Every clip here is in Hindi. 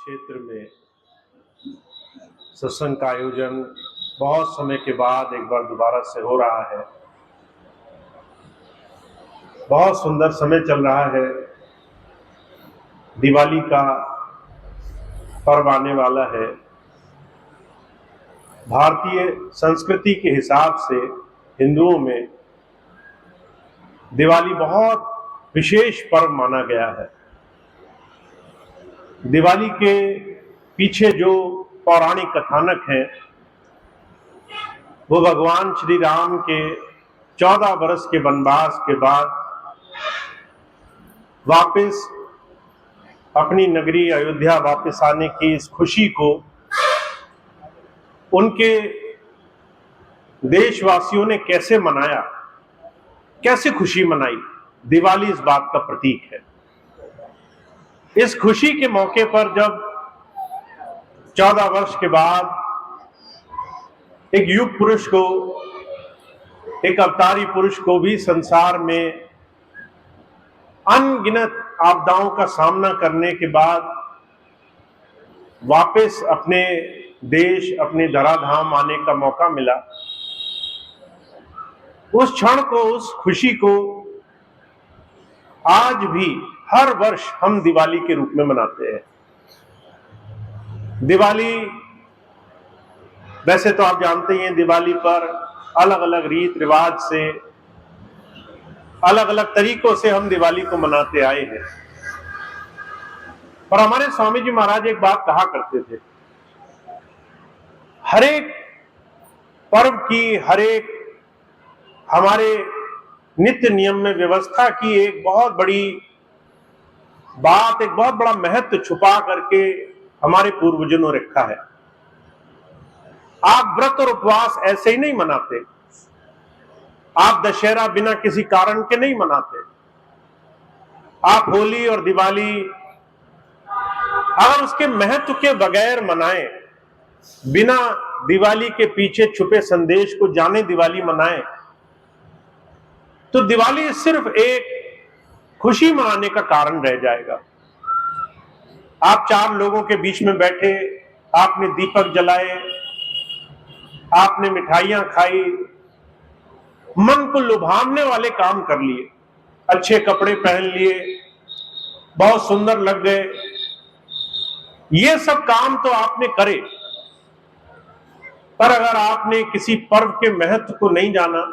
क्षेत्र में सत्संग का आयोजन बहुत समय के बाद एक बार दोबारा से हो रहा है। बहुत सुंदर समय चल रहा है। दिवाली का पर्व आने वाला है। भारतीय संस्कृति के हिसाब से हिंदुओं में दिवाली बहुत विशेष पर्व माना गया है। दिवाली के पीछे जो पौराणिक कथानक हैं वो भगवान श्री राम के 14 वर्ष के वनवास के बाद वापस अपनी नगरी अयोध्या वापस आने की इस खुशी को उनके देशवासियों ने कैसे मनाया, कैसे खुशी मनाई, दिवाली इस बात का प्रतीक है। इस खुशी के मौके पर जब 14 वर्ष के बाद एक युग पुरुष को, एक अवतारी पुरुष को भी संसार में अनगिनत आपदाओं का सामना करने के बाद वापस अपने देश, अपने धराधाम आने का मौका मिला, उस क्षण को, उस खुशी को आज भी हर वर्ष हम दिवाली के रूप में मनाते हैं। दिवाली, वैसे तो आप जानते ही हैं, दिवाली पर अलग अलग रीत रिवाज से, अलग अलग तरीकों से हम दिवाली को मनाते आए हैं। पर हमारे स्वामी जी महाराज एक बात कहा करते थे, हर एक पर्व की, हर एक हमारे नित्य नियम में व्यवस्था की एक बहुत बड़ी बात, एक बहुत बड़ा महत्व छुपा करके हमारे पूर्वजों ने रखा है। आप व्रत और उपवास ऐसे ही नहीं मनाते। आप दशहरा बिना किसी कारण के नहीं मनाते। आप होली और दिवाली अगर उसके महत्व के बगैर मनाएं, बिना दिवाली के पीछे छुपे संदेश को जाने दिवाली मनाएं, तो दिवाली सिर्फ एक खुशी मनाने का कारण रह जाएगा। आप 4 लोगों के बीच में बैठे, आपने दीपक जलाए, आपने मिठाइयां खाई, मन को लुभावने वाले काम कर लिए, अच्छे कपड़े पहन लिए, बहुत सुंदर लग गए, ये सब काम तो आपने करे। पर अगर आपने किसी पर्व के महत्व को नहीं जाना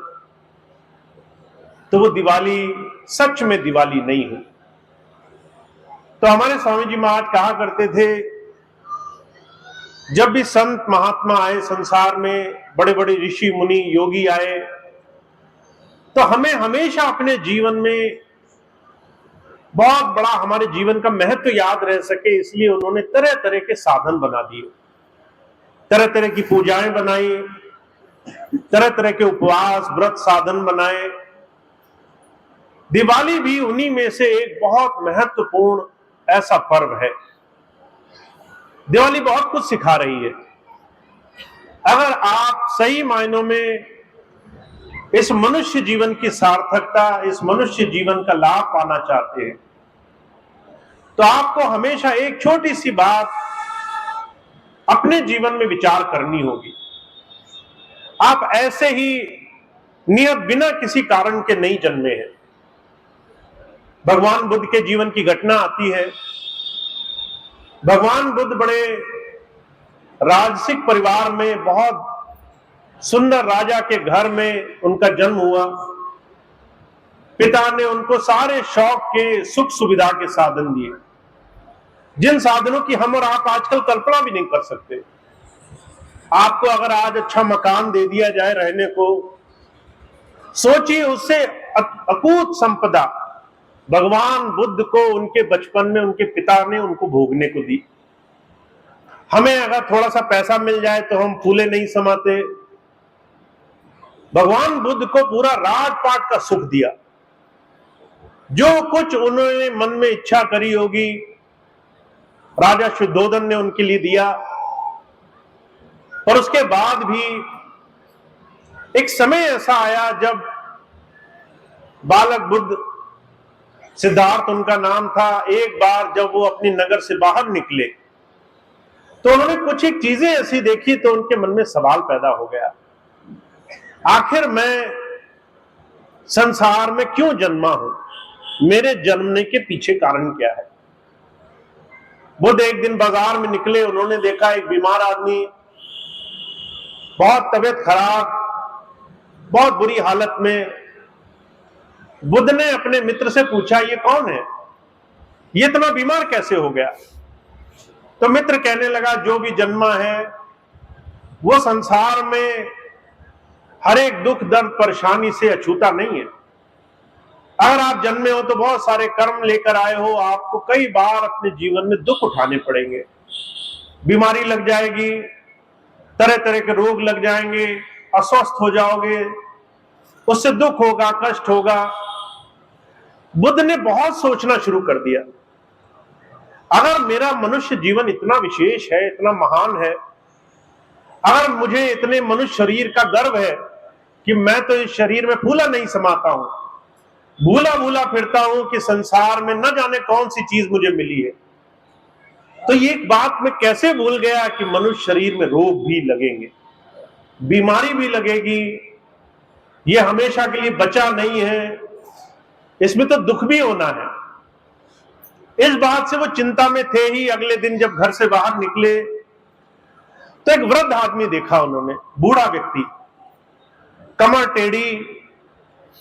तो वो दिवाली सच में दिवाली नहीं है। तो हमारे स्वामी जी महाराज कहा करते थे, जब भी संत महात्मा आए संसार में, बड़े बड़े ऋषि मुनि योगी आए, तो हमें हमेशा अपने जीवन में बहुत बड़ा, हमारे जीवन का महत्व याद रह सके, इसलिए उन्होंने तरह तरह के साधन बना दिए, तरह तरह की पूजाएं बनाई, तरह तरह के उपवास व्रत साधन बनाए। दिवाली भी उन्हीं में से एक बहुत महत्वपूर्ण ऐसा पर्व है। दिवाली बहुत कुछ सिखा रही है। अगर आप सही मायनों में इस मनुष्य जीवन की सार्थकता, इस मनुष्य जीवन का लाभ पाना चाहते हैं, तो आपको हमेशा एक छोटी सी बात अपने जीवन में विचार करनी होगी। आप ऐसे ही नियत बिना किसी कारण के नहीं जन्मे हैं। भगवान बुद्ध के जीवन की घटना आती है। भगवान बुद्ध बड़े राजसिक परिवार में, बहुत सुंदर राजा के घर में उनका जन्म हुआ। पिता ने उनको सारे शौक के, सुख सुविधा के साधन दिए, जिन साधनों की हम और आप आजकल कल्पना भी नहीं कर सकते। आपको अगर आज अच्छा मकान दे दिया जाए रहने को, सोचिए उससे अकूत संपदा भगवान बुद्ध को उनके बचपन में उनके पिता ने उनको भोगने को दी। हमें अगर थोड़ा सा पैसा मिल जाए तो हम फूले नहीं समाते। भगवान बुद्ध को पूरा राजपाट का सुख दिया। जो कुछ उन्होंने मन में इच्छा करी होगी, राजा शुद्धोधन ने उनके लिए दिया। पर उसके बाद भी एक समय ऐसा आया जब बालक बुद्ध, सिद्धार्थ उनका नाम था, एक बार जब वो अपनी नगर से बाहर निकले तो उन्होंने कुछ एक चीजें ऐसी देखी तो उनके मन में सवाल पैदा हो गया, आखिर मैं संसार में क्यों जन्मा हूं, मेरे जन्मने के पीछे कारण क्या है। बुद्ध एक दिन बाजार में निकले, उन्होंने देखा एक बीमार आदमी, बहुत तबीयत खराब, बहुत बुरी हालत में। बुद्ध ने अपने मित्र से पूछा, ये कौन है, ये इतना बीमार कैसे हो गया। तो मित्र कहने लगा, जो भी जन्मा है वो संसार में हर एक दुख दर्द परेशानी से अछूता नहीं है। अगर आप जन्मे हो तो बहुत सारे कर्म लेकर आए हो, आपको कई बार अपने जीवन में दुख उठाने पड़ेंगे, बीमारी लग जाएगी, तरह तरह के रोग लग जाएंगे, अस्वस्थ हो जाओगे, उससे दुख होगा, कष्ट होगा। बुद्ध ने बहुत सोचना शुरू कर दिया, अगर मेरा मनुष्य जीवन इतना विशेष है, इतना महान है, अगर मुझे इतने मनुष्य शरीर का गर्व है कि मैं तो इस शरीर में फूला नहीं समाता हूं, भूला भूला फिरता हूं कि संसार में न जाने कौन सी चीज मुझे मिली है, तो ये एक बात मैं कैसे भूल गया कि मनुष्य शरीर में रोग भी लगेंगे, बीमारी भी लगेगी, ये हमेशा के लिए बचा नहीं है, इसमें तो दुख भी होना है। इस बात से वो चिंता में थे ही। अगले दिन जब घर से बाहर निकले तो एक वृद्ध आदमी देखा उन्होंने, बूढ़ा व्यक्ति, कमर टेढ़ी,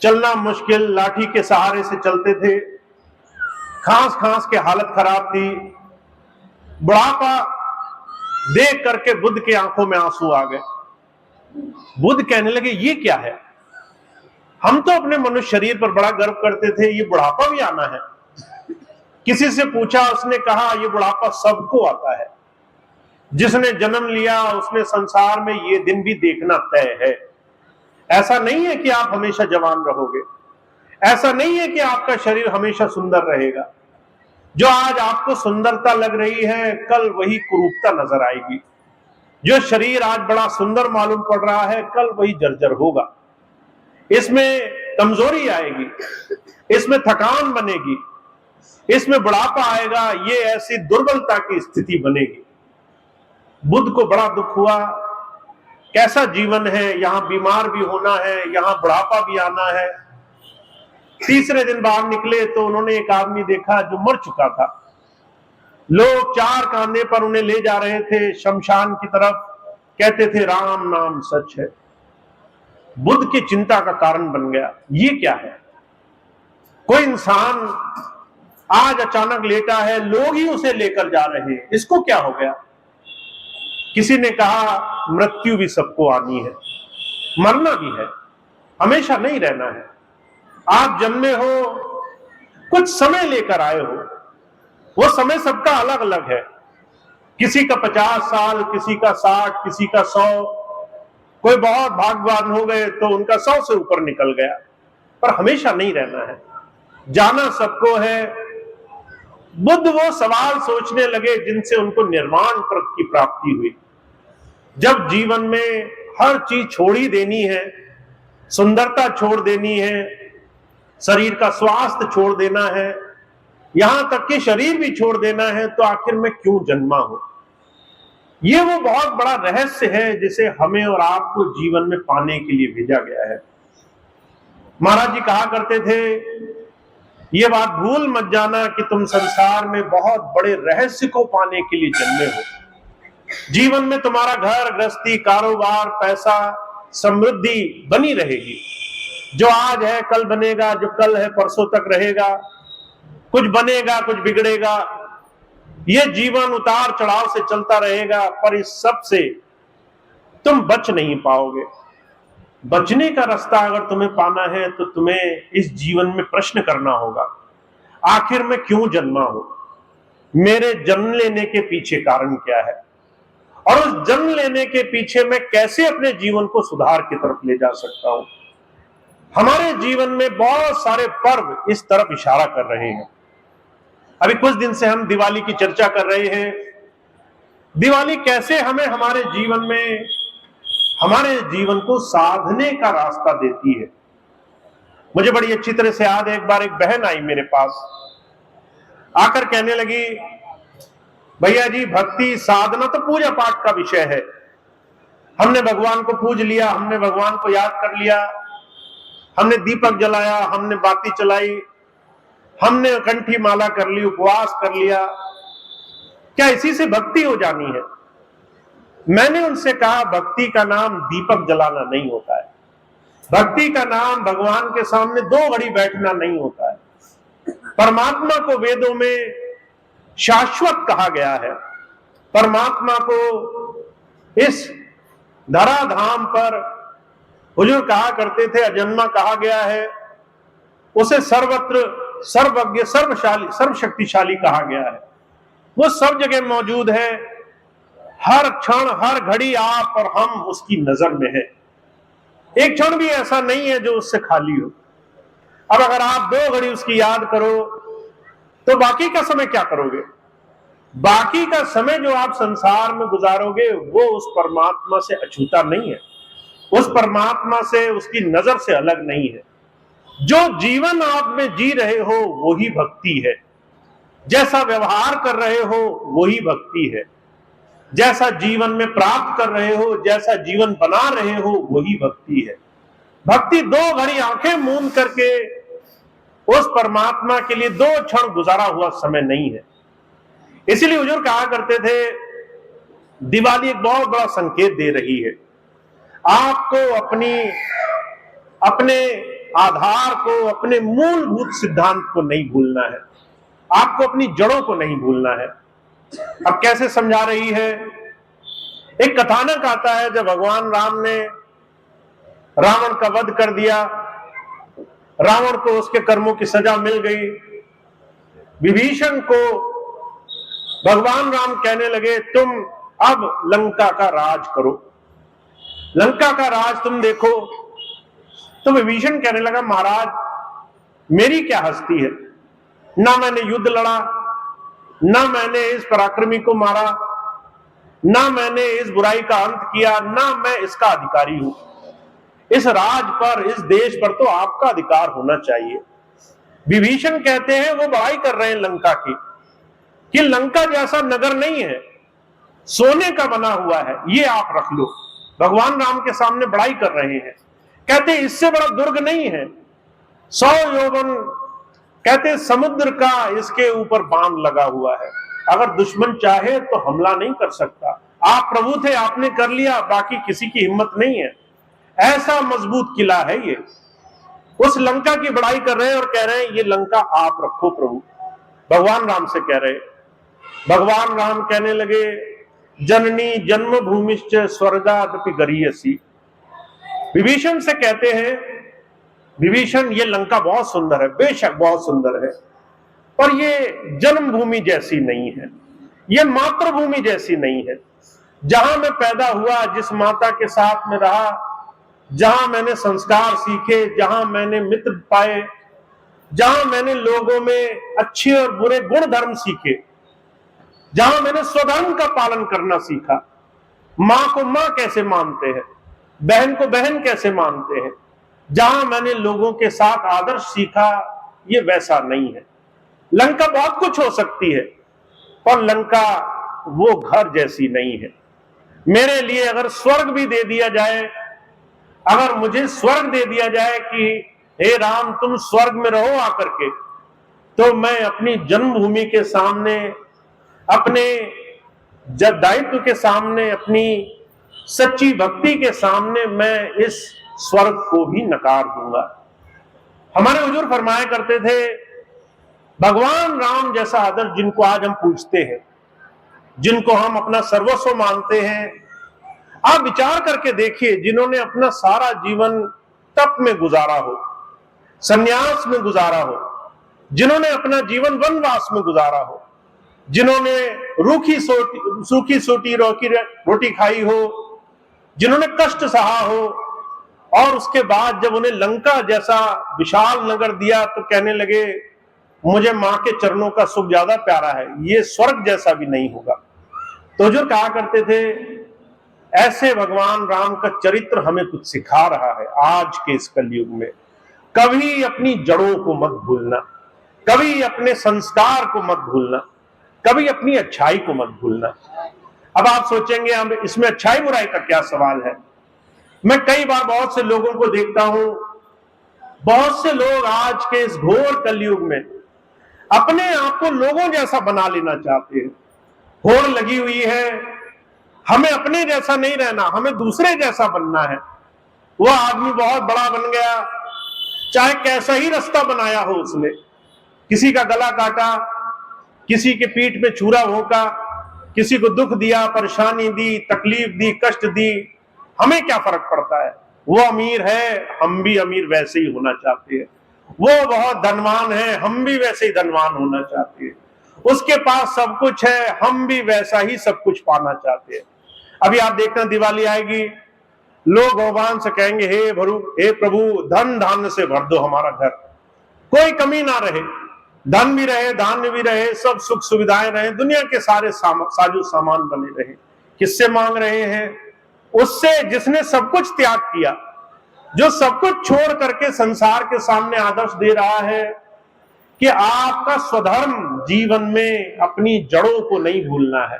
चलना मुश्किल, लाठी के सहारे से चलते थे, खांस खांस के हालत खराब थी। बुढ़ापा देख करके बुद्ध की आंखों में आंसू आ गए। बुद्ध कहने लगे, ये क्या है, हम तो अपने मनुष्य शरीर पर बड़ा गर्व करते थे, ये बुढ़ापा भी आना है। किसी से पूछा, उसने कहा, ये बुढ़ापा सबको आता है, जिसने जन्म लिया उसने संसार में ये दिन भी देखना तय है। ऐसा नहीं है कि आप हमेशा जवान रहोगे, ऐसा नहीं है कि आपका शरीर हमेशा सुंदर रहेगा। जो आज आपको सुंदरता लग रही है, कल वही कुरूपता नजर आएगी। जो शरीर आज बड़ा सुंदर मालूम पड़ रहा है, कल वही जर्जर होगा, इसमें कमजोरी आएगी, इसमें थकान बनेगी, इसमें बुढ़ापा आएगा, ये ऐसी दुर्बलता की स्थिति बनेगी। बुद्ध को बड़ा दुख हुआ, कैसा जीवन है, यहां बीमार भी होना है, यहां बुढ़ापा भी आना है। तीसरे दिन बाहर निकले तो उन्होंने एक आदमी देखा जो मर चुका था। लोग चार कांधे पर उन्हें ले जा रहे थे शमशान की तरफ, कहते थे, राम नाम सच है। बुद्ध की चिंता का कारण बन गया, ये क्या है, कोई इंसान आज अचानक लेटा है, लोग ही उसे लेकर जा रहे हैं, इसको क्या हो गया। किसी ने कहा, मृत्यु भी सबको आनी है, मरना भी है, हमेशा नहीं रहना है। आप जन्मे हो, कुछ समय लेकर आए हो, वो समय सबका अलग अलग है, किसी का 50 साल, किसी का 60, किसी का 100। कोई बहुत भाग्यवान हो गए तो उनका 100 से ऊपर निकल गया, पर हमेशा नहीं रहना है, जाना सबको है। बुद्ध वो सवाल सोचने लगे जिनसे उनको निर्वाण पद की प्राप्ति हुई। जब जीवन में हर चीज छोड़ ही देनी है, सुंदरता छोड़ देनी है, शरीर का स्वास्थ्य छोड़ देना है, यहां तक कि शरीर भी छोड़ देना है, तो आखिर में क्यों जन्मा हूं। ये वो बहुत बड़ा रहस्य है जिसे हमें और आपको जीवन में पाने के लिए भेजा गया है। महाराज जी कहा करते थे, ये बात भूल मत जाना कि तुम संसार में बहुत बड़े रहस्य को पाने के लिए जन्मे हो। जीवन में तुम्हारा घर गृहस्थी, कारोबार, पैसा, समृद्धि बनी रहेगी। जो आज है कल बनेगा, जो कल है परसों तक रहेगा, कुछ बनेगा कुछ बिगड़ेगा। ये जीवन उतार चढ़ाव से चलता रहेगा, पर इस सब से तुम बच नहीं पाओगे। बचने का रास्ता अगर तुम्हें पाना है तो तुम्हें इस जीवन में प्रश्न करना होगा, आखिर मैं क्यों जन्मा हूं, मेरे जन्म लेने के पीछे कारण क्या है, और उस जन्म लेने के पीछे मैं कैसे अपने जीवन को सुधार की तरफ ले जा सकता हूं। हमारे जीवन में बहुत सारे पर्व इस तरफ इशारा कर रहे हैं। अभी कुछ दिन से हम दिवाली की चर्चा कर रहे हैं। दिवाली कैसे हमें हमारे जीवन में हमारे जीवन को साधने का रास्ता देती है। मुझे बड़ी अच्छी तरह से याद है, एक बार एक बहन आई मेरे पास, आकर कहने लगी, भैया जी, भक्ति साधना तो पूजा पाठ का विषय है। हमने भगवान को पूज लिया, हमने भगवान को याद कर लिया, हमने दीपक जलाया, हमने बाती चलाई, हमने कंठी माला कर ली, उपवास कर लिया, क्या इसी से भक्ति हो जानी है? मैंने उनसे कहा, भक्ति का नाम दीपक जलाना नहीं होता है। भक्ति का नाम भगवान के सामने 2 घड़ी बैठना नहीं होता है। परमात्मा को वेदों में शाश्वत कहा गया है। परमात्मा को इस धराधाम पर हुजूर कहा करते थे, अजन्मा कहा गया है। उसे सर्वत्र सर्वज्ञ, सर्वशाली, सर्वशक्तिशाली कहा गया है। वो सब जगह मौजूद है। हर क्षण, हर घड़ी आप और हम उसकी नजर में है। एक क्षण भी ऐसा नहीं है जो उससे खाली हो। अब अगर आप 2 घड़ी उसकी याद करो तो बाकी का समय क्या करोगे? बाकी का समय जो आप संसार में गुजारोगे वो उस परमात्मा से अछूता नहीं है, उस परमात्मा से, उसकी नजर से अलग नहीं है। जो जीवन आप में जी रहे हो वही भक्ति है। जैसा व्यवहार कर रहे हो वही भक्ति है। जैसा जीवन में प्राप्त कर रहे हो, जैसा जीवन बना रहे हो वही भक्ति है। भक्ति 2 घड़ी आंखें मूंद करके उस परमात्मा के लिए 2 क्षण गुजारा हुआ समय नहीं है। इसीलिए हुजूर कहा करते थे, दिवाली एक बहुत बड़ा संकेत दे रही है। आपको अपने आधार को, अपने मूलभूत सिद्धांत को नहीं भूलना है। आपको अपनी जड़ों को नहीं भूलना है। अब कैसे समझा रही है? एक कथानक आता है, जब भगवान राम ने रावण का वध कर दिया, रावण को उसके कर्मों की सजा मिल गई। विभीषण को भगवान राम कहने लगे, तुम अब लंका का राज करो, लंका का राज तुम देखो। तो विभीषण कहने लगा, महाराज मेरी क्या हस्ती है? ना मैंने युद्ध लड़ा, ना मैंने इस पराक्रमी को मारा, ना मैंने इस बुराई का अंत किया, ना मैं इसका अधिकारी हूं। इस राज पर, इस देश पर तो आपका अधिकार होना चाहिए। विभीषण कहते हैं, वो बड़ाई कर रहे हैं लंका की, कि लंका जैसा नगर नहीं है, सोने का बना हुआ है, ये आप रख लो। भगवान राम के सामने बड़ाई कर रहे हैं। कहते इससे बड़ा दुर्ग नहीं है, 100 योजन, कहते समुद्र का इसके ऊपर बांध लगा हुआ है, अगर दुश्मन चाहे तो हमला नहीं कर सकता। आप प्रभु थे, आपने कर लिया, बाकी किसी की हिम्मत नहीं है। ऐसा मजबूत किला है ये। उस लंका की बड़ाई कर रहे हैं और कह रहे हैं, ये लंका आप रखो प्रभु। भगवान राम से कह रहे। भगवान राम कहने लगे, जननी जन्मभूमिश्च स्वर्गादपि गरीयसी। विभीषण से कहते हैं, विभीषण ये लंका बहुत सुंदर है, बेशक बहुत सुंदर है, पर ये जन्मभूमि जैसी नहीं है, ये मातृभूमि जैसी नहीं है। जहां मैं पैदा हुआ, जिस माता के साथ में रहा, जहां मैंने संस्कार सीखे, जहां मैंने मित्र पाए, जहां मैंने लोगों में अच्छे और बुरे गुण धर्म सीखे, जहां मैंने स्वधर्म का पालन करना सीखा, मां को मां कैसे मानते हैं, बहन को बहन कैसे मानते हैं, जहां मैंने लोगों के साथ आदर्श सीखा, ये वैसा नहीं है। लंका बहुत कुछ हो सकती है, पर लंका वो घर जैसी नहीं है। मेरे लिए अगर स्वर्ग भी दे दिया जाए, अगर मुझे स्वर्ग दे दिया जाए कि हे राम तुम स्वर्ग में रहो आकर के, तो मैं अपनी जन्मभूमि के सामने, अपने दायित्व के सामने, अपनी सच्ची भक्ति के सामने मैं इस स्वर्ग को भी नकार दूंगा। हमारे हुजूर फरमाया करते थे, भगवान राम जैसा आदर्श जिनको आज हम पूछते हैं, जिनको हम अपना सर्वस्व मानते हैं, आप विचार करके देखिए, जिन्होंने अपना सारा जीवन तप में गुजारा हो, संन्यास में गुजारा हो, जिन्होंने अपना जीवन वनवास में गुजारा हो, जिन्होंने सूखी सोटी रोटी खाई हो, जिन्होंने कष्ट सहा हो, और उसके बाद जब उन्हें लंका जैसा विशाल नगर दिया तो कहने लगे, मुझे मां के चरणों का सुख ज्यादा प्यारा है, ये स्वर्ग जैसा भी नहीं होगा। तो जो कहा करते थे, ऐसे भगवान राम का चरित्र हमें कुछ सिखा रहा है आज के इस कलयुग में। कभी अपनी जड़ों को मत भूलना, कभी अपने संस्कार को मत भूलना। कभी अपनी अच्छाई को मत भूलना। अब आप सोचेंगे हम इसमें अच्छाई बुराई का क्या सवाल है। मैं कई बार बहुत से लोगों को देखता हूं, बहुत से लोग आज के इस घोर कलयुग में अपने आप को लोगों जैसा बना लेना चाहते हैं। होड़ लगी हुई है, हमें अपने जैसा नहीं रहना, हमें दूसरे जैसा बनना है। वह आदमी बहुत बड़ा बन गया, चाहे कैसा ही रास्ता बनाया हो उसने, किसी का गला काटा, किसी के पीठ पे छुरा भोंका, किसी को दुख दिया, परेशानी दी, तकलीफ दी, कष्ट दी, हमें क्या फर्क पड़ता है। वो अमीर है, हम भी अमीर वैसे ही होना चाहते हैं। वो बहुत धनवान है, हम भी वैसे ही धनवान होना चाहते हैं। उसके पास सब कुछ है, हम भी वैसा ही सब कुछ पाना चाहते हैं। अभी आप देखना दिवाली आएगी, लोग भगवान से कहेंगे, हे प्रभु धन धान्य से भर दो हमारा घर, कोई कमी ना रहे, धन भी रहे, धान्य भी रहे, सब सुख सुविधाएं रहे, दुनिया के सारे साजो सामान बने रहे। किससे मांग रहे हैं? उससे जिसने सब कुछ त्याग किया, जो सब कुछ छोड़ करके संसार के सामने आदर्श दे रहा है कि आपका स्वधर्म जीवन में अपनी जड़ों को नहीं भूलना है,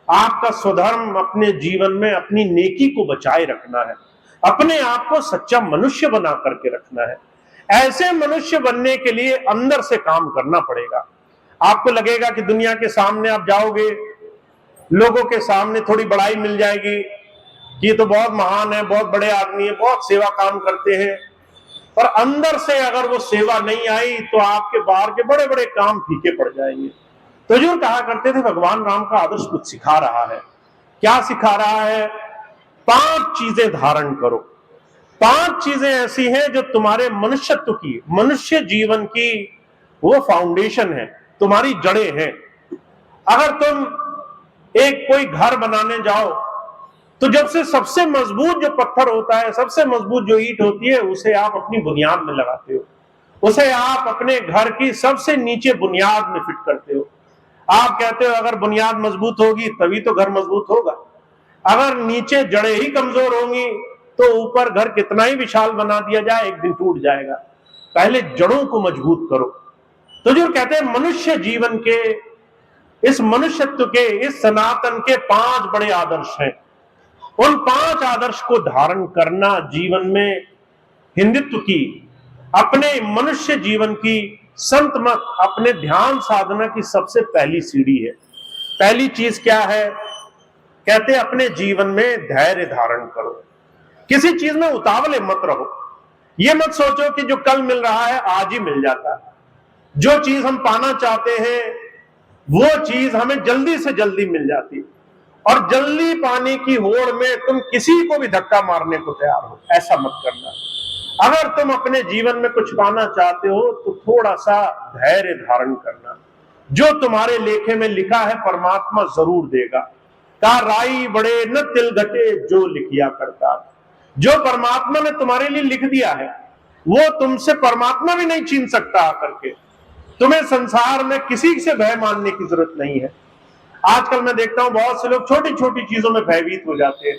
आपका स्वधर्म अपने जीवन में अपनी नेकी को बचाए रखना है, अपने आप को सच्चा मनुष्य बना करके रखना है। ऐसे मनुष्य बनने के लिए अंदर से काम करना पड़ेगा। आपको लगेगा कि दुनिया के सामने आप जाओगे, लोगों के सामने थोड़ी बड़ाई मिल जाएगी, ये तो बहुत महान है, बहुत बड़े आदमी है, बहुत सेवा काम करते हैं, पर अंदर से अगर वो सेवा नहीं आई तो आपके बाहर के बड़े बड़े काम फीके पड़ जाएंगे। तो जो कहा करते थे भगवान राम का आदर्श कुछ सिखा रहा है। क्या सिखा रहा है? 5 चीजें धारण करो। 5 चीजें ऐसी हैं जो तुम्हारे मनुष्यत्व की, मनुष्य जीवन की वो फाउंडेशन है, तुम्हारी जड़ें हैं। अगर तुम एक कोई घर बनाने जाओ तो जब से सबसे मजबूत जो पत्थर होता है, सबसे मजबूत जो ईंट होती है, उसे आप अपनी बुनियाद में लगाते हो, उसे आप अपने घर की सबसे नीचे बुनियाद में फिट करते हो। आप कहते हो अगर बुनियाद मजबूत होगी तभी तो घर मजबूत होगा। अगर नीचे जड़ें ही कमजोर होंगी तो ऊपर घर कितना ही विशाल बना दिया जाए, एक दिन टूट जाएगा। पहले जड़ों को मजबूत करो। तो जो कहते हैं मनुष्य जीवन के, इस मनुष्यत्व के, इस सनातन के 5 बड़े आदर्श हैं। उन 5 आदर्श को धारण करना जीवन में हिंदुत्व की, अपने मनुष्य जीवन की, संत मत, अपने ध्यान साधना की सबसे पहली सीढ़ी है। पहली चीज क्या है? कहते अपने जीवन में धैर्य धारण करो। किसी चीज में उतावले मत रहो। ये मत सोचो कि जो कल मिल रहा है आज ही मिल जाता है। जो चीज हम पाना चाहते हैं वो चीज हमें जल्दी से जल्दी मिल जाती है, और जल्दी पाने की होड़ में तुम किसी को भी धक्का मारने को तैयार हो। ऐसा मत करना। अगर तुम अपने जीवन में कुछ पाना चाहते हो तो थोड़ा सा धैर्य धारण करना। जो तुम्हारे लेखे में लिखा है परमात्मा जरूर देगा। का राई बड़े न तिल घटे जो लिखिया करता। जो परमात्मा ने तुम्हारे लिए लिख दिया है वो तुमसे परमात्मा भी नहीं छीन सकता आकर के। तुम्हें संसार में किसी से भय मानने की जरूरत नहीं है। आजकल मैं देखता हूं बहुत से लोग छोटी छोटी चीजों में भयभीत हो जाते हैं।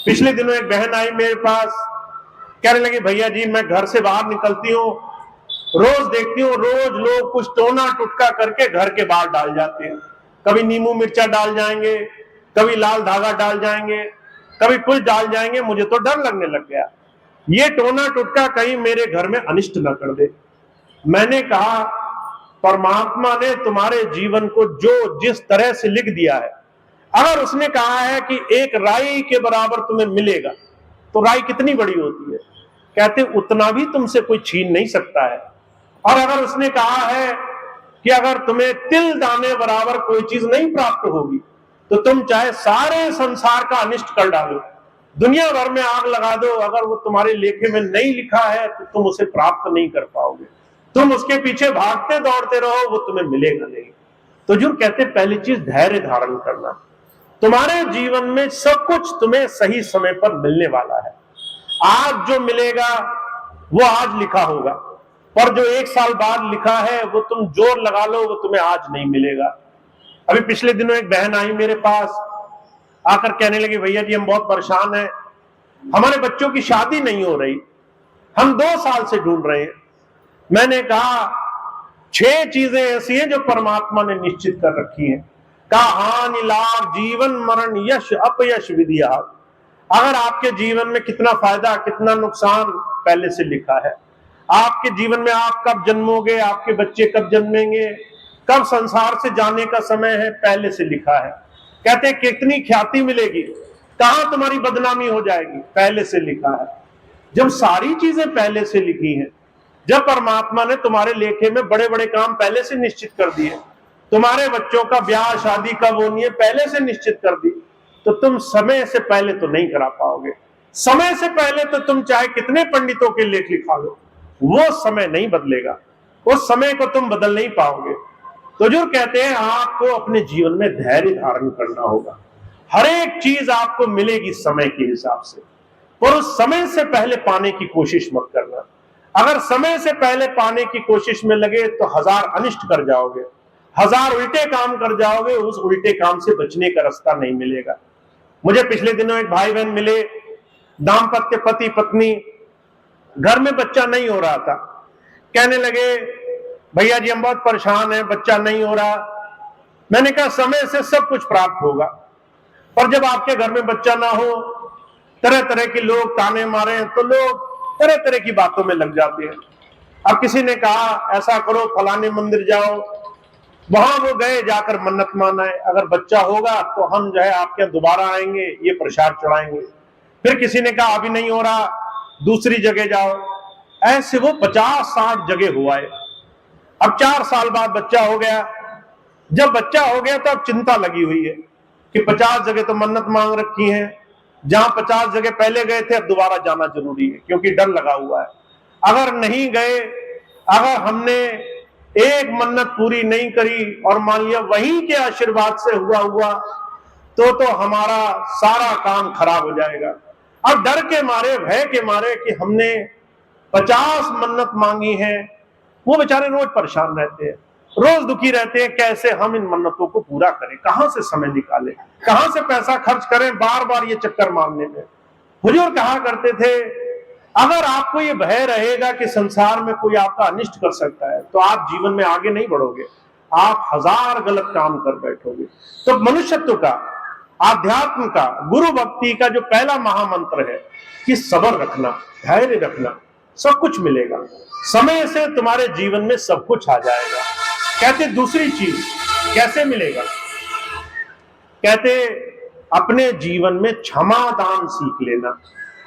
पिछले दिनों एक बहन आई मेरे पास, कहने लगी भैया जी मैं घर से बाहर निकलती हूँ, रोज देखती हूँ रोज लोग कुछ टोना टुटका करके घर के बाहर डाल जाते हैं। कभी नींबू मिर्चा डाल जाएंगे, कभी लाल धागा डाल जाएंगे, कभी कुछ डाल जाएंगे। मुझे तो डर लगने लग गया, ये टोना टुटका कहीं मेरे घर में अनिष्ट न कर दे। मैंने कहा परमात्मा ने तुम्हारे जीवन को जो जिस तरह से लिख दिया है, अगर उसने कहा है कि एक राई के बराबर तुम्हें मिलेगा तो राई कितनी बड़ी होती है, कहते उतना भी तुमसे कोई छीन नहीं सकता है। और अगर उसने कहा है कि अगर तुम्हें तिल दाने बराबर कोई चीज नहीं प्राप्त होगी तो तुम चाहे सारे संसार का अनिष्ट कर डालो, दुनिया भर में आग लगा दो, अगर वो तुम्हारे लेखे में नहीं लिखा है तो तुम उसे प्राप्त नहीं कर पाओगे। तुम उसके पीछे भागते दौड़ते रहो, वो तुम्हें मिलेगा नहीं। तो जो कहते पहली चीज धैर्य धारण करना। तुम्हारे जीवन में सब कुछ तुम्हें सही समय पर मिलने वाला है। आज जो मिलेगा वो आज लिखा होगा, पर जो 1 साल बाद लिखा है वो तुम जोर लगा लो वो तुम्हें आज नहीं मिलेगा। अभी पिछले दिनों एक बहन आई मेरे पास, आकर कहने लगी भैया जी हम बहुत परेशान हैं, हमारे बच्चों की शादी नहीं हो रही, हम 2 साल से ढूंढ रहे हैं। मैंने कहा 6 चीजें ऐसी हैं जो परमात्मा ने निश्चित कर रखी हैं। का हानि लाभ जीवन मरण यश अपयश विद्या। अगर आपके जीवन में कितना फायदा कितना नुकसान पहले से लिखा है। आपके जीवन में आप कब जन्मोगे, आपके बच्चे कब जन्मेंगे, कब संसार से जाने का समय है, पहले से लिखा है। कहते हैं कितनी ख्याति मिलेगी, कहां तुम्हारी बदनामी हो जाएगी, पहले से लिखा है। जब सारी चीजें पहले से लिखी हैं, जब परमात्मा ने तुम्हारे लेखे में बड़े बड़े काम पहले से निश्चित कर दिए, तुम्हारे बच्चों का ब्याह शादी कब होनी है पहले से निश्चित कर दी, तो तुम समय से पहले तो नहीं करा पाओगे। समय से पहले तो तुम चाहे कितने पंडितों के लेख लिखा लो, वो समय नहीं बदलेगा, उस समय को तुम बदल नहीं पाओगे। तो जो कहते हैं आपको अपने जीवन में धैर्य धारण करना होगा। हर एक चीज आपको मिलेगी समय के हिसाब से, पर उस समय से पहले पाने की कोशिश मत करना। अगर समय से पहले पाने की कोशिश में लगे तो 1000 अनिष्ट कर जाओगे, 1000 उल्टे काम कर जाओगे, उस उल्टे काम से बचने का रास्ता नहीं मिलेगा। मुझे पिछले दिनों एक भाई बहन मिले, दाम्पत्य पति पत्नी, घर में बच्चा नहीं हो रहा था। कहने लगे भैया जी हम बहुत परेशान हैं, बच्चा नहीं हो रहा। मैंने कहा समय से सब कुछ प्राप्त होगा, पर जब आपके घर में बच्चा ना हो, तरह तरह के लोग ताने मारे तो लोग तरह तरह की बातों में लग जाते हैं। अब किसी ने कहा ऐसा करो फलाने मंदिर जाओ, वहां वो गए, जाकर मन्नत मानाए, अगर बच्चा होगा तो हम जो है आपके यहाँ दोबारा आएंगे, ये प्रसाद चढ़ाएंगे। फिर किसी ने कहा अभी नहीं हो रहा, दूसरी जगह जाओ। ऐसे वो 50-60 जगह हुआ है। अब 4 साल बाद बच्चा हो गया। जब बच्चा हो गया तो अब चिंता लगी हुई है कि 50 जगह तो मन्नत मांग रखी है, जहां 50 जगह पहले गए थे अब दोबारा जाना जरूरी है, क्योंकि डर लगा हुआ है। अगर नहीं गए, अगर हमने एक मन्नत पूरी नहीं करी और मान लिया वहीं के आशीर्वाद से हुआ तो हमारा सारा काम खराब हो जाएगा। अब डर के मारे, भय के मारे कि हमने 50 मन्नत मांगी है, वो बेचारे रोज परेशान रहते हैं, रोज दुखी रहते हैं, कैसे हम इन मन्नतों को पूरा करें, कहां से समय निकालें, कहां से पैसा खर्च करें बार बार ये चक्कर मारने में। हुजूर कहा करते थे अगर आपको ये भय रहेगा कि संसार में कोई आपका अनिष्ट कर सकता है तो आप जीवन में आगे नहीं बढ़ोगे, आप 1000 गलत काम कर बैठोगे। तो मनुष्यत्व का, आध्यात्म का, गुरु भक्ति का जो पहला महामंत्र है कि सब्र रखना, धैर्य रखना, सब कुछ मिलेगा। समय से तुम्हारे जीवन में सब कुछ आ जाएगा। कहते दूसरी चीज कैसे मिलेगा, कहते अपने जीवन में क्षमा दान सीख लेना।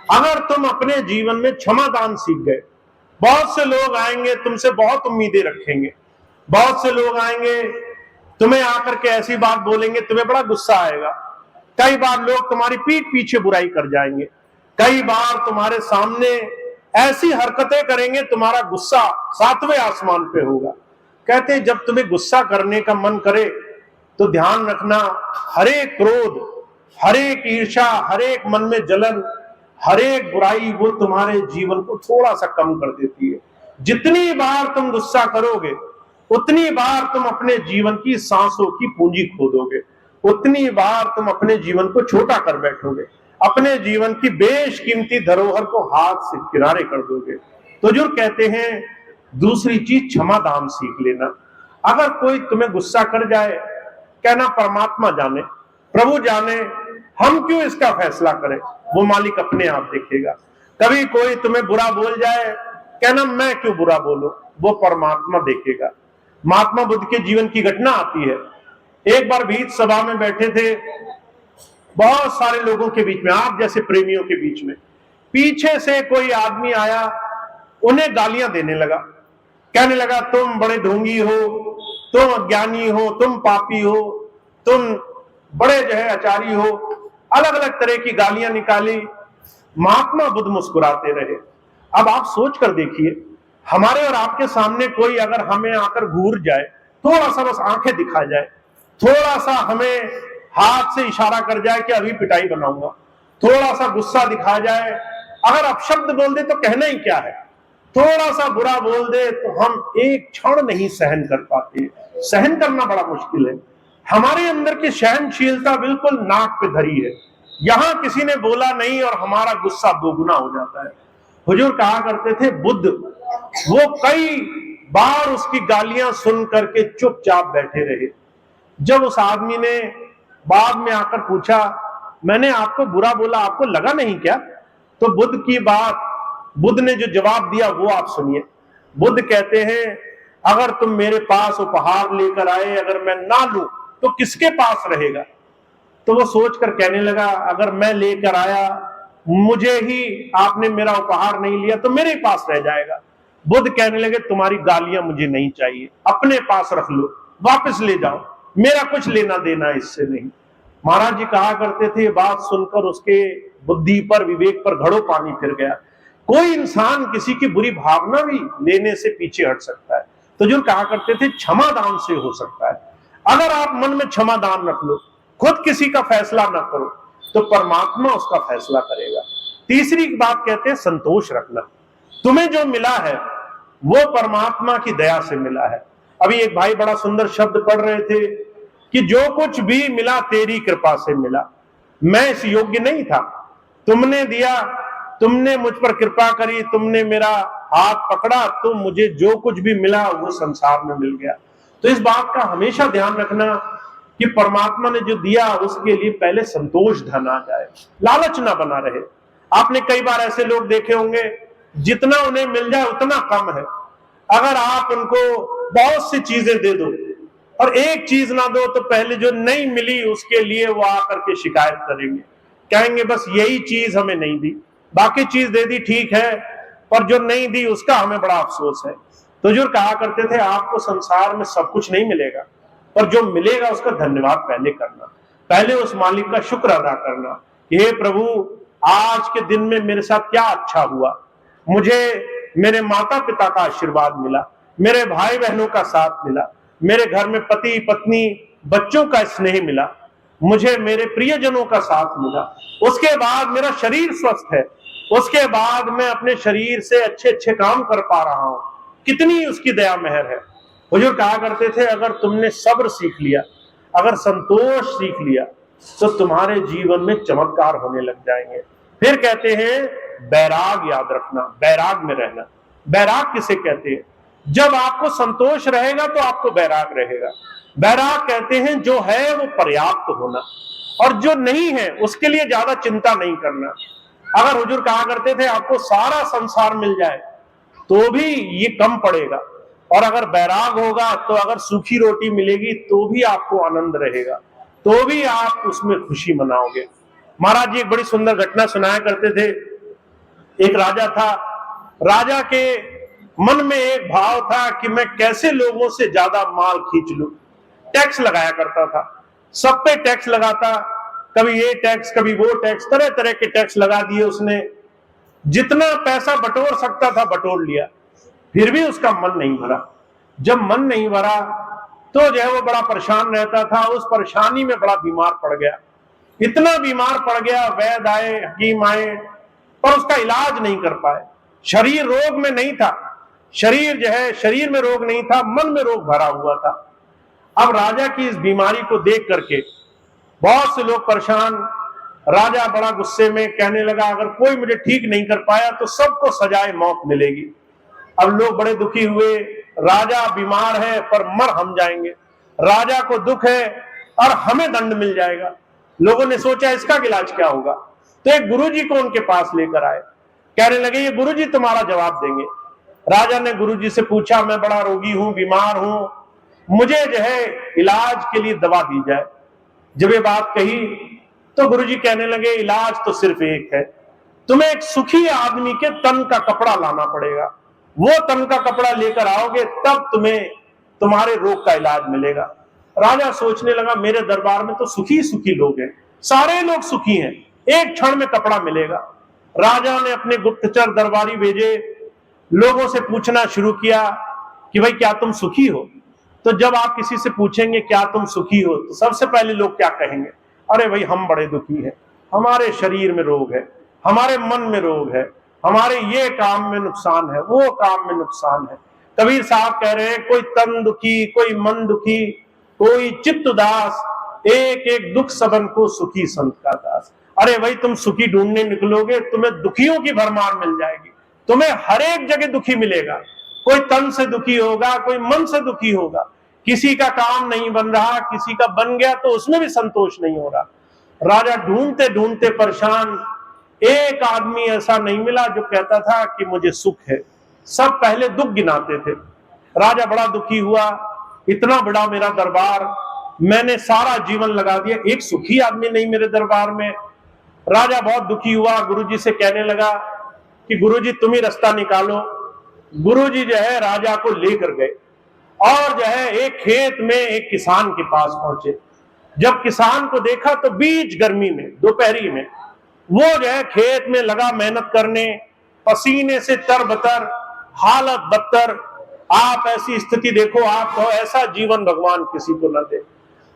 अगर तुम अपने जीवन में क्षमा दान सीख गए, बहुत से लोग आएंगे तुमसे बहुत उम्मीदें रखेंगे, बहुत से लोग आएंगे तुम्हें आकर के ऐसी बात बोलेंगे, तुम्हें बड़ा गुस्सा आएगा। कई बार लोग तुम्हारी पीठ पीछे बुराई कर जाएंगे, कई बार तुम्हारे सामने ऐसी हरकतें करेंगे, तुम्हारा गुस्सा 7वें आसमान पे होगा। कहते हैं जब तुम्हें गुस्सा करने का मन करे तो ध्यान रखना, हर एक क्रोध, हर एक ईर्ष्या, हर एक मन में जलन, हर एक बुराई वो तुम्हारे जीवन को थोड़ा सा कम कर देती है। जितनी बार तुम गुस्सा करोगे उतनी बार तुम अपने जीवन की सांसों की पूंजी खोदोगे, उतनी बार तुम अपने जीवन को छोटा कर बैठोगे, अपने जीवन की बेशकीमती धरोहर को हाथ से किनारे कर दोगे। तो जो कहते हैं दूसरी चीज क्षमा दान सीख लेना। अगर कोई तुम्हें गुस्सा कर जाए, कहना परमात्मा जाने, प्रभु जाने, हम क्यों इसका फैसला करें, वो मालिक अपने आप देखेगा। कभी कोई तुम्हें बुरा बोल जाए, कहना मैं क्यों बुरा बोलूं, वो परमात्मा देखेगा। महात्मा बुद्ध के जीवन की घटना आती है। एक बार भीत सभा में बैठे थे, बहुत सारे लोगों के बीच में, आप जैसे प्रेमियों के बीच में, पीछे से कोई आदमी आया, उन्हें गालियां देने लगा, कहने लगा तुम बड़े ढोंगी हो, तुम अज्ञानी हो, तुम पापी हो, तुम बड़े जो है आचारी हो, अलग अलग तरह की गालियां निकाली। महात्मा बुद्ध मुस्कुराते रहे। अब आप सोच कर देखिए, हमारे और आपके सामने कोई अगर हमें आकर घूर जाए, थोड़ा सा बस आंखें दिखा जाए, थोड़ा सा हमें हाथ से इशारा कर जाए कि अभी पिटाई बनाऊंगा, थोड़ा सा गुस्सा दिखा जाए, अगर अपशब्द बोल दे तो कहना ही क्या है, थोड़ा सा बुरा बोल दे तो हम एक क्षण नहीं सहन कर पाते। सहन करना बड़ा मुश्किल है। हमारे अंदर की सहनशीलता बिल्कुल नाक पे धरी है। यहां किसी ने बोला नहीं और हमारा गुस्सा दोगुना हो जाता है। हुजूर कहा करते थे बुद्ध वो कई बार उसकी गालियां सुन करके चुपचाप बैठे रहे। जब उस आदमी ने बाद में आकर पूछा, मैंने आपको बुरा बोला, आपको लगा नहीं क्या? तो बुद्ध ने जो जवाब दिया वो आप सुनिए। बुद्ध कहते हैं, अगर तुम मेरे पास उपहार लेकर आए, अगर मैं ना लूं तो किसके पास रहेगा? तो वो सोचकर कहने लगा, अगर मैं लेकर आया, मुझे ही आपने मेरा उपहार नहीं लिया तो मेरे पास रह जाएगा। बुद्ध कहने लगे, तुम्हारी गालियां मुझे नहीं चाहिए, अपने पास रख लो, वापस ले जाओ, मेरा कुछ लेना देना इससे नहीं। महाराज जी कहा करते थे, ये बात सुनकर उसके बुद्धि पर, विवेक पर घड़ों पानी फिर गया। कोई इंसान किसी की बुरी भावना भी लेने से पीछे हट सकता है। तो जो कहा करते थे, क्षमा दान से हो सकता है। अगर आप मन में क्षमा दान रख लो, खुद किसी का फैसला ना करो, तो परमात्मा उसका फैसला करेगा। तीसरी बात कहते हैं, संतोष रखना। तुम्हें जो मिला है वो परमात्मा की दया से मिला है। अभी एक भाई बड़ा सुंदर शब्द पढ़ रहे थे कि जो कुछ भी मिला तेरी कृपा से मिला, मैं इस योग्य नहीं था, तुमने दिया, तुमने मुझ पर कृपा करी, तुमने मेरा हाथ पकड़ा, तो मुझे जो कुछ भी मिला वो संसार में मिल गया। तो इस बात का हमेशा ध्यान रखना कि परमात्मा ने जो दिया उसके लिए पहले संतोष धन आ जाए, लालच ना बना रहे। आपने कई बार ऐसे लोग देखे होंगे, जितना उन्हें मिल जाए उतना कम है। अगर आप उनको बहुत सी चीजें दे दो और एक चीज ना दो, तो पहले जो नहीं मिली उसके लिए वो आकर के शिकायत करेंगे, कहेंगे बस यही चीज हमें नहीं दी, बाकी चीज दे दी ठीक है, पर जो नहीं दी उसका हमें बड़ा अफसोस है। तो जो कहा करते थे, आपको संसार में सब कुछ नहीं मिलेगा, पर जो मिलेगा उसका धन्यवाद पहले करना, पहले उस मालिक का शुक्र अदा करना। हे प्रभु, आज के दिन में मेरे साथ क्या अच्छा हुआ, मुझे मेरे माता पिता का आशीर्वाद मिला, मेरे भाई बहनों का साथ मिला, मेरे घर में पति पत्नी बच्चों का स्नेह मिला, मुझे मेरे प्रियजनों का साथ मिला, उसके बाद मेरा शरीर स्वस्थ है, उसके बाद मैं अपने शरीर से अच्छे अच्छे काम कर पा रहा हूं, कितनी उसकी दया मेहर है। हुजूर कहा करते थे, अगर तुमने सब्र सीख लिया, अगर संतोष सीख लिया, तो तुम्हारे जीवन में चमत्कार होने लग जाएंगे। फिर कहते हैं, बैराग याद रखना, बैराग में रहना। बैराग किसे कहते हैं? जब आपको संतोष रहेगा तो आपको बैराग रहेगा। बैराग कहते हैं जो है वो पर्याप्त होना, और जो नहीं है उसके लिए ज्यादा चिंता नहीं करना। अगर हुजूर कहा करते थे, आपको सारा संसार मिल जाए तो भी ये कम पड़ेगा, और अगर बैराग होगा तो अगर सूखी रोटी मिलेगी तो भी आपको आनंद रहेगा, तो भी आप उसमें खुशी मनाओगे। महाराज जी एक बड़ी सुंदर घटना सुनाया करते थे। एक राजा था, राजा के मन में एक भाव था कि मैं कैसे लोगों से ज्यादा माल खींच लूं। टैक्स लगाया करता था, सब पे टैक्स लगाता, कभी ये टैक्स कभी वो टैक्स, तरह तरह के टैक्स लगा दिए उसने। जितना पैसा बटोर सकता था बटोर लिया, फिर भी उसका मन नहीं भरा। जब मन नहीं भरा तो जो है वो बड़ा परेशान रहता था, उस परेशानी में बड़ा बीमार पड़ गया। इतना बीमार पड़ गया, वैद आए, हकीम आए, पर उसका इलाज नहीं कर पाए। शरीर रोग में नहीं था, शरीर जो है शरीर में रोग नहीं था, मन में रोग भरा हुआ था। अब राजा की इस बीमारी को देख करके बहुत से लोग परेशान, राजा बड़ा गुस्से में कहने लगा, अगर कोई मुझे ठीक नहीं कर पाया तो सबको सजाए मौत मिलेगी। अब लोग बड़े दुखी हुए, राजा बीमार है पर मर हम जाएंगे, राजा को दुख है और हमें दंड मिल जाएगा। लोगों ने सोचा इसका इलाज क्या होगा, तो एक गुरुजी को उनके पास लेकर आए। कहने लगे, ये गुरुजी तुम्हारा जवाब देंगे। राजा ने गुरुजी से पूछा, मैं बड़ा रोगी हूं, बीमार हूं, मुझे जो है इलाज के लिए दवा दी जाए। जब ये बात कही तो गुरुजी कहने लगे, इलाज तो सिर्फ एक है, तुम्हें एक सुखी आदमी के तन का कपड़ा लाना पड़ेगा, वो तन का कपड़ा लेकर आओगे तब तुम्हें तुम्हारे रोग का इलाज मिलेगा। राजा सोचने लगा, मेरे दरबार में तो सुखी सुखी लोग हैं, सारे लोग सुखी हैं, एक क्षण में कपड़ा मिलेगा। राजा ने अपने गुप्तचर दरबारी भेजे, लोगों से पूछना शुरू किया कि भाई क्या तुम सुखी हो? तो जब आप किसी से पूछेंगे क्या तुम सुखी हो, तो सबसे पहले लोग क्या कहेंगे, अरे भाई हम बड़े दुखी हैं, हमारे शरीर में रोग है, हमारे मन में रोग है, हमारे ये काम में नुकसान है, वो काम में नुकसान है। कबीर साहब कह रहे हैं, कोई तन दुखी, कोई मन दुखी, कोई चित्त उदास, एक एक दुख सबन को सुखी संत का दास। अरे भाई तुम सुखी ढूंढने निकलोगे, तुम्हें दुखियों की भरमार मिल जाएगी, तुम्हें हर एक जगह दुखी मिलेगा। कोई तन से दुखी होगा, कोई मन से दुखी होगा। किसी का काम नहीं बन रहा, किसी का बन गया तो उसमें भी संतोष नहीं हो रहा। राजा ढूंढते ढूंढते परेशान, एक आदमी ऐसा नहीं मिला जो कहता था कि मुझे सुख है। सब पहले दुख गिनाते थे। राजा बड़ा दुखी हुआ, इतना बड़ा मेरा दरबार, मैंने सारा जीवन लगा दिया, एक सुखी आदमी नहीं मेरे दरबार में। राजा बहुत दुखी हुआ, गुरुजी से कहने लगा कि गुरुजी तुम ही रास्ता निकालो। गुरुजी जो है राजा को लेकर गए और जो है एक खेत में एक किसान के पास पहुंचे। जब किसान को देखा तो बीच गर्मी में, दोपहरी में, वो जो है खेत में लगा मेहनत करने, पसीने से तरबतर, हालत बदतर। आप ऐसी स्थिति देखो, आपको ऐसा जीवन भगवान किसी को न दे।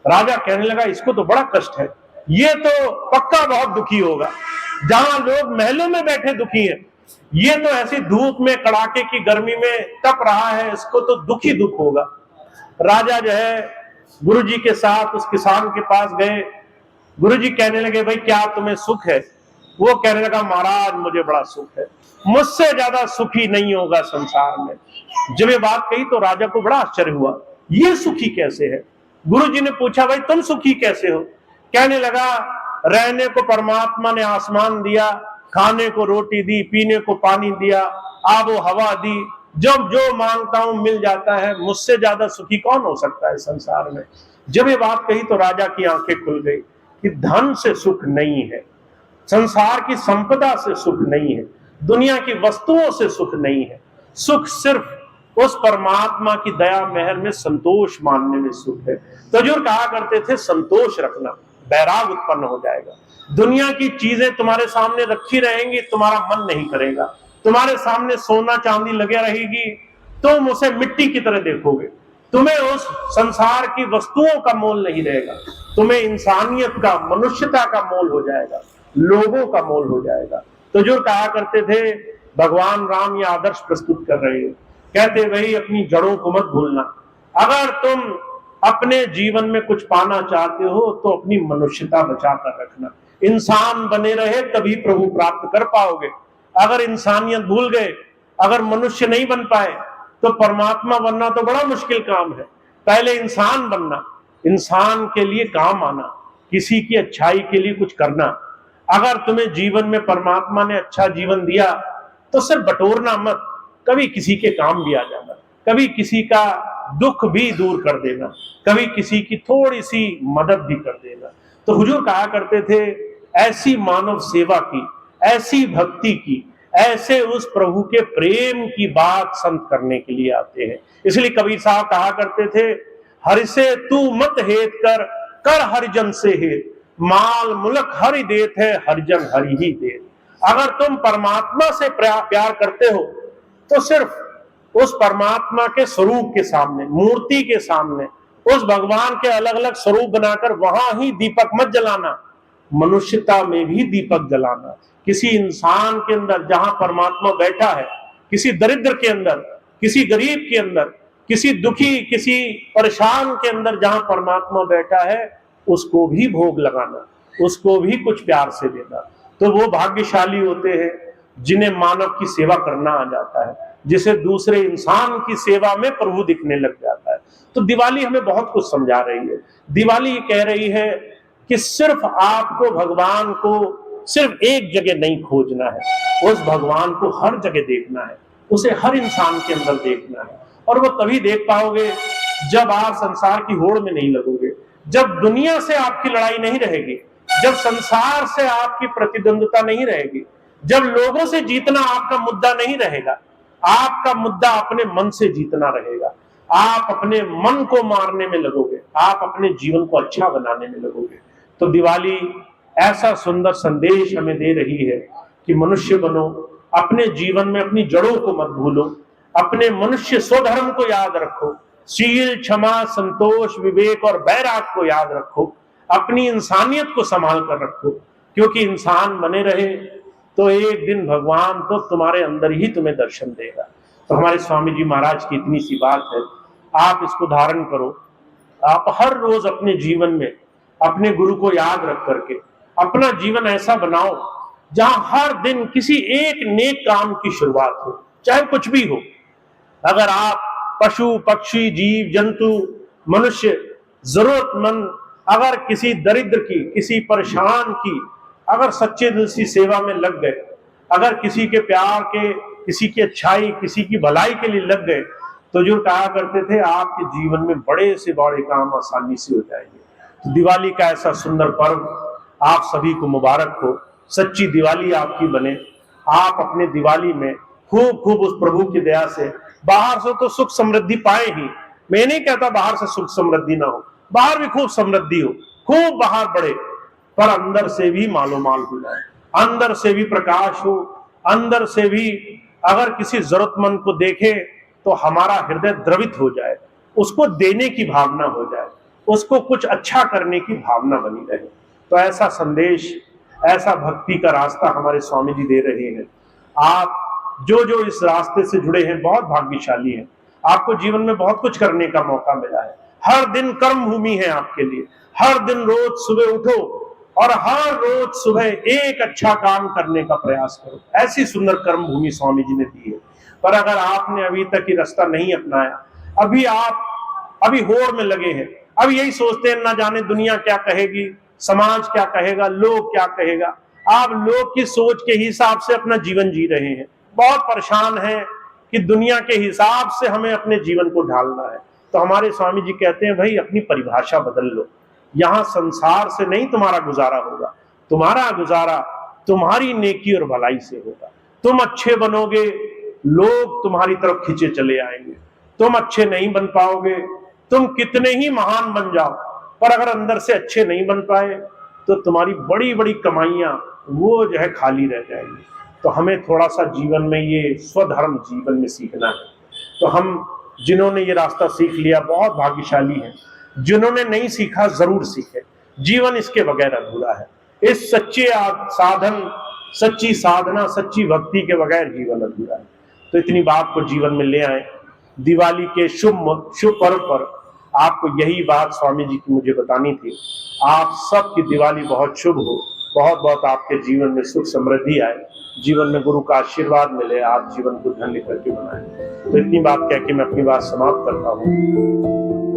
राजा कहने लगा इसको तो बड़ा कष्ट है, ये तो पक्का बहुत दुखी होगा। जहां लोग महलों में बैठे दुखी हैं, ये तो ऐसी धूप में कड़ाके की गर्मी में तप रहा है, इसको तो दुख ही दुख होगा। राजा जो है गुरुजी के साथ उस किसान के पास गए। गुरुजी कहने लगे भाई क्या तुम्हें सुख है? वो कहने लगा महाराज मुझे बड़ा सुख है, मुझसे ज्यादा सुखी नहीं होगा संसार में। जब ये बात कही तो राजा को बड़ा आश्चर्य हुआ, ये सुखी कैसे है? गुरुजी ने पूछा भाई तुम सुखी कैसे हो? कहने लगा रहने को परमात्मा ने आसमान दिया, खाने को रोटी दी, पीने को पानी दिया, आबो हवा दी, जब जो मांगता हूं मिल जाता है, मुझसे ज्यादा सुखी कौन हो सकता है संसार में। जब ये बात कही तो राजा की आंखें खुल गई कि धन से सुख नहीं है, संसार की संपदा से सुख नहीं है, दुनिया की वस्तुओं से सुख नहीं है। सुख सिर्फ उस परमात्मा की दया मेहर में संतोष मानने में सुख है। तो जो कहा करते थे संतोष रखना, बैराग उत्पन्न हो जाएगा। दुनिया की चीजें तुम्हारे सामने रखी रहेंगी, तुम्हारा मन नहीं करेगा। तुम्हारे सामने सोना चांदी लगे रहेगी, तुम उसे मिट्टी की तरह देखोगे। तुम्हें उस संसार की वस्तुओं का मोल नहीं रहेगा, तुम्हें इंसानियत का, मनुष्यता का मोल हो जाएगा, लोगों का मोल हो जाएगा। तो जो कहा करते थे, भगवान राम ये आदर्श प्रस्तुत कर रहे हैं। कहते भाई अपनी जड़ों को मत भूलना। अगर तुम अपने जीवन में कुछ पाना चाहते हो तो अपनी मनुष्यता बचा कर रखना। इंसान बने रहे तभी प्रभु प्राप्त कर पाओगे। अगर इंसानियत भूल गए, अगर मनुष्य नहीं बन पाए, तो परमात्मा बनना तो बड़ा मुश्किल काम है। पहले इंसान बनना, इंसान के लिए काम आना, किसी की अच्छाई के लिए कुछ करना। अगर तुम्हें जीवन में परमात्मा ने अच्छा जीवन दिया तो सिर्फ बटोरना मत, कभी किसी के काम भी आ जाना, कभी किसी का दुख भी दूर कर देना, कभी किसी की थोड़ी सी मदद भी कर देना। तो हुजूर कहा करते थे ऐसी मानव सेवा की, ऐसी भक्ति की, ऐसे उस प्रभु के प्रेम की बात संत करने के लिए आते हैं। इसलिए कबीर साहब कहा करते थे हरि से तू मत हेत कर, कर हरिजन से हेत, माल मुलक हरि देत है, हरिजन हरि ही देत। अगर तुम परमात्मा से प्यार करते हो तो सिर्फ उस परमात्मा के स्वरूप के सामने, मूर्ति के सामने, उस भगवान के अलग अलग स्वरूप बनाकर वहां ही दीपक मत जलाना, मनुष्यता में भी दीपक जलाना। किसी इंसान के अंदर जहां परमात्मा बैठा है, किसी दरिद्र के अंदर, किसी गरीब के अंदर, किसी दुखी, किसी परेशान के अंदर जहां परमात्मा बैठा है, उसको भी भोग लगाना, उसको भी कुछ प्यार से देना। तो वो भाग्यशाली होते हैं जिन्हें मानव की सेवा करना आ जाता है, जिसे दूसरे इंसान की सेवा में प्रभु दिखने लग जाता है। तो दिवाली हमें बहुत कुछ समझा रही है। दिवाली कह रही है कि सिर्फ आपको भगवान को सिर्फ एक जगह नहीं खोजना है, उस भगवान को हर जगह देखना है, उसे हर इंसान के अंदर देखना है। और वो तभी देख पाओगे जब आप संसार की होड़ में नहीं लगोगे, जब दुनिया से आपकी लड़ाई नहीं रहेगी, जब संसार से आपकी प्रतिद्वंद्विता नहीं रहेगी, जब लोगों से जीतना आपका मुद्दा नहीं रहेगा, आपका मुद्दा अपने मन से जीतना रहेगा। आप अपने मन को मारने में लगोगे, आप अपने जीवन को अच्छा बनाने में लगोगे। तो दिवाली ऐसा सुंदर संदेश हमें दे रही है कि मनुष्य बनो, अपने जीवन में अपनी जड़ों को मत भूलो, अपने मनुष्य स्वधर्म को याद रखो, शील, क्षमा, संतोष, विवेक और बैराग को याद रखो, अपनी इंसानियत को संभाल कर रखो। क्योंकि इंसान बने रहे तो एक दिन भगवान तो तुम्हारे अंदर ही तुम्हें दर्शन देगा। तो हमारे स्वामी जी महाराज की इतनी सी बात है, आप इसको धारण करो। आप हर रोज अपने जीवन में अपने गुरु को याद रख करके अपना जीवन ऐसा बनाओ जहां हर दिन किसी एक नेक काम की शुरुआत हो, चाहे कुछ भी हो। अगर आप पशु पक्षी जीव जंतु मनुष्य जरूरतमंद अगर किसी दरिद्र की किसी परेशान की अगर सच्चे दिल से सेवा में लग गए, अगर किसी के प्यार के किसी की अच्छाई किसी की भलाई के लिए लग गए, तो जो कहा करते थे आपके जीवन में बड़े से बड़े काम आसानी से हो जाएंगे। तो दिवाली का ऐसा सुंदर पर्व आप सभी को मुबारक हो, सच्ची दिवाली आपकी बने। आप अपने दिवाली में खूब खूब उस प्रभु की दया से बाहर से तो सुख समृद्धि पाए ही, मैं नहीं कहता बाहर से सुख समृद्धि ना हो, बाहर भी खूब समृद्धि हो, खूब बाहर बढ़े, पर अंदर से भी मालो माल हो जाए, अंदर से भी प्रकाश हो, अंदर से भी अगर किसी जरूरतमंद को देखे तो हमारा हृदय द्रवित हो जाए, उसको देने की भावना हो जाए, उसको कुछ अच्छा करने की भावना बनी रहे। तो ऐसा संदेश ऐसा भक्ति का रास्ता हमारे स्वामी जी दे रहे हैं। आप जो जो इस रास्ते से जुड़े हैं बहुत भाग्यशाली हैं, आपको जीवन में बहुत कुछ करने का मौका मिला है। हर दिन कर्म भूमि है आपके लिए, हर दिन रोज सुबह उठो और हर रोज सुबह एक अच्छा काम करने का प्रयास करो। ऐसी सुंदर कर्म भूमि स्वामी जी ने दी है। पर अगर आपने अभी तक ये रास्ता नहीं अपनाया, अभी होड़ में लगे हैं, अब यही सोचते हैं ना जाने दुनिया क्या कहेगी, समाज क्या कहेगा, लोग क्या कहेगा, आप लोग की सोच के हिसाब से अपना जीवन जी रहे हैं, बहुत परेशान हैं कि दुनिया के हिसाब से हमें अपने जीवन को ढालना है। तो हमारे स्वामी जी कहते हैं भाई अपनी परिभाषा बदल लो, यहां संसार से नहीं तुम्हारा गुजारा होगा, तुम्हारा गुजारा तुम्हारी नेकी और भलाई से होगा। तुम अच्छे बनोगे लोग तुम्हारी तरफ खींचे चले आएंगे, तुम अच्छे नहीं बन पाओगे, तुम कितने ही महान बन जाओ पर अगर अंदर से अच्छे नहीं बन पाए तो तुम्हारी बड़ी बड़ी कमाइयां वो जो है खाली रह जाएंगी। तो हमें थोड़ा सा जीवन में ये स्वधर्म जीवन में सीखना है। तो हम जिन्होंने ये रास्ता सीख लिया बहुत भाग्यशाली हैं, जिन्होंने नहीं सीखा जरूर सीखे, जीवन इसके बगैर अधूरा है। इस सच्चे साधन सच्ची साधना सच्ची भक्ति के बगैर जीवन अधूरा है। तो इतनी बात को जीवन में ले आए। दिवाली के शुभ पर्व पर आपको यही बात स्वामी जी की मुझे बतानी थी। आप सबकी दिवाली बहुत शुभ हो, बहुत बहुत आपके जीवन में सुख समृद्धि आए, जीवन में गुरु का आशीर्वाद मिले, आप जीवन को धन्य करके बनाए। तो इतनी बात कह के मैं अपनी बात समाप्त करता हूँ।